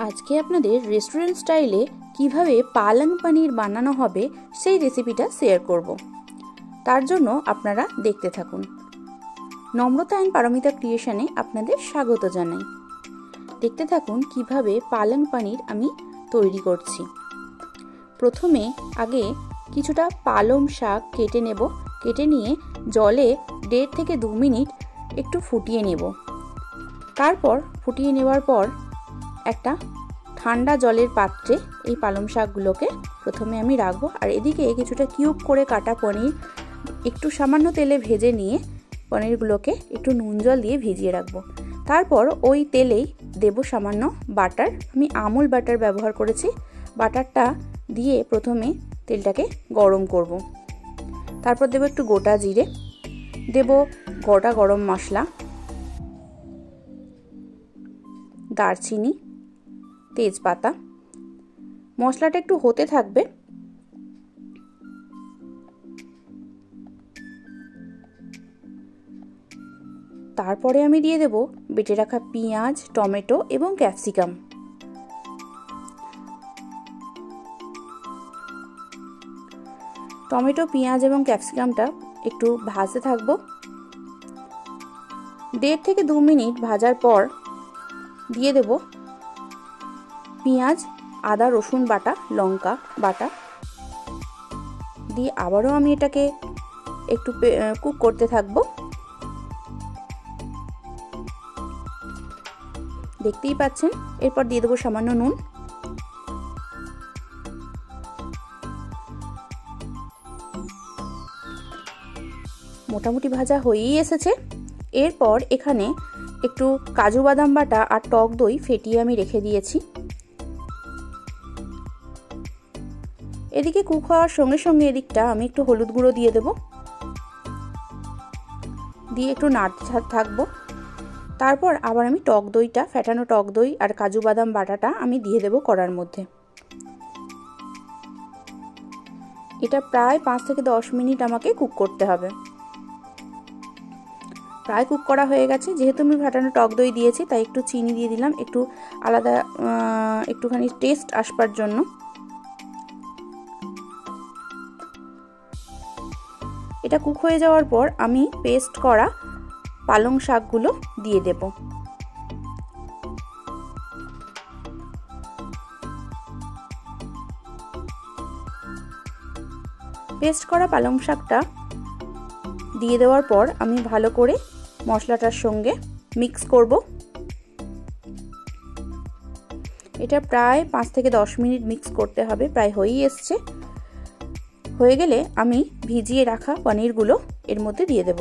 আজকে আপনাদের রেস্টুরেন্ট স্টাইলে কিভাবে পালং পনির বানানো হবে সেই রেসিপিটা শেয়ার করব। তার জন্য আপনারা দেখতে থাকুন। নম্রতা অ্যান্ড পারমিতা ক্রিয়েশনে আপনাদের স্বাগত জানাই। দেখতে থাকুন কিভাবে পালং পনির আমি তৈরি করছি। প্রথমে আগে কিছুটা পালং শাক কেটে নেব। কেটে নিয়ে জলে 1.5 থেকে 2 মিনিট একটু ফুটিয়ে নেব। তারপর ফুটিয়ে নেওয়ার পর একটা ঠান্ডা জলের পাত্রে এই পালং শাকগুলোকে প্রথমে আমি রাখবো। আর এদিকে কিছুটা কিউব করে কাটা পনির একটু সামান্য তেলে ভেজে নিয়ে পনিরগুলোকে একটু নুন জল দিয়ে ভিজিয়ে রাখবো। তারপর ওই তেলেই দেব সামান্য বাটার। আমি আমুল বাটার ব্যবহার করেছি। বাটারটা দিয়ে প্রথমে তেলটাকে গরম করব। তারপর দেব একটু গোটা জিরে, দেব গোটা গরম মশলা, দারচিনি, তেজপাতা। মশলাটা একটু হতে থাকবে। তারপরে আমি দিয়ে দেব বেটে রাখা পেঁয়াজ, টমেটো এবং ক্যাপসিকাম। টমেটো, পেঁয়াজ এবং ক্যাপসিকামটা একটু ভাজতে থাকবো। 1.5 থেকে 2 মিনিট ভাজার পর দিয়ে দেব পেঁয়াজ, আদা, রসুন বাটা, লঙ্কা বাটা দিয়ে আবারও আমি এটাকে একটু কুক করতে থাকবো। দেখতেই পাচ্ছেন। এরপর দিয়ে দেবো সামান্য নুন। মোটামুটি ভাজা হয়েই এসেছে। এরপর এখানে একটু কাজু বাদাম বাটা আর টক দই ফেটিয়ে আমি রেখে দিয়েছি। এদিকে কুক হওয়ার সঙ্গে সঙ্গে এদিকটা আমি একটু হলুদ গুঁড়ো দিয়ে দেব, দিয়ে একটু নাড়তে থাকবো। তারপর আবার আমি টক দইটা, ফেটানো টক দই আর কাজু বাদাম বাটাটা আমি দিয়ে দেব কড়ার মধ্যে। এটা প্রায় 5 থেকে 10 মিনিট আমাকে কুক করতে হবে। প্রায় কুক করা হয়ে গেছে। যেহেতু আমি ফেটানো টক দই দিয়েছি তাই একটু চিনি দিয়ে দিলাম, একটু আলাদা একটুখানি টেস্ট আসবার জন্য। এটা কুক হয়ে যাওয়ার পর আমি পেস্ট করা পালং শাকগুলো দিয়ে দেব। পেস্ট করা পালং শাকটা দিয়ে দেওয়ার পর আমি ভালো করে মশলাটার সঙ্গে মিক্স করব। এটা প্রায় 5 থেকে 10 মিনিট মিক্স করতে হবে। প্রায় হয়েই এসছে। হয়ে গেলে আমি ভিজিয়ে রাখা পনিরগুলো এর মধ্যে দিয়ে দেব।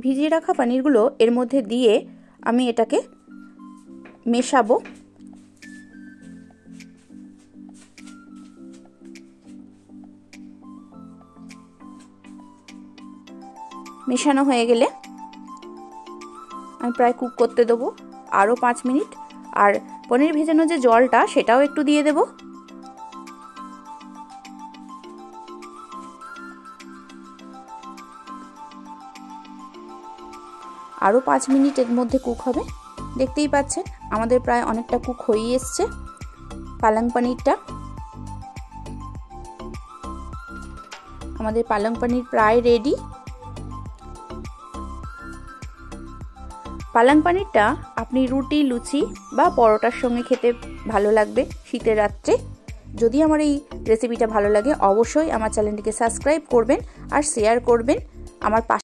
ভিজিয়ে রাখা পনিরগুলো এর মধ্যে দিয়ে আমি এটাকে মেশাবো। মেশানো হয়ে গেলে আমি প্রায় কুক করতে দেবো আরও 5 মিনিট। আর পনির ভেজানো যে জলটা সেটাও একটু দিয়ে দেব। আরও 5 মিনিট এর মধ্যে কুক হবে। দেখতেই পাচ্ছেন আমাদের প্রায় অনেকটা কুক হয়ে এসছে পালং পনিরটা। আমাদের পালং পনির প্রায় রেডি। পালং পনিরটা আপনি রুটি, লুচি বা পরোটার সঙ্গে খেতে ভালো লাগবে শীতের রাত্রে। যদি আমার এই রেসিপিটা ভালো লাগে অবশ্যই আমার চ্যানেলটিকে সাবস্ক্রাইব করবেন আর শেয়ার করবেন। আমার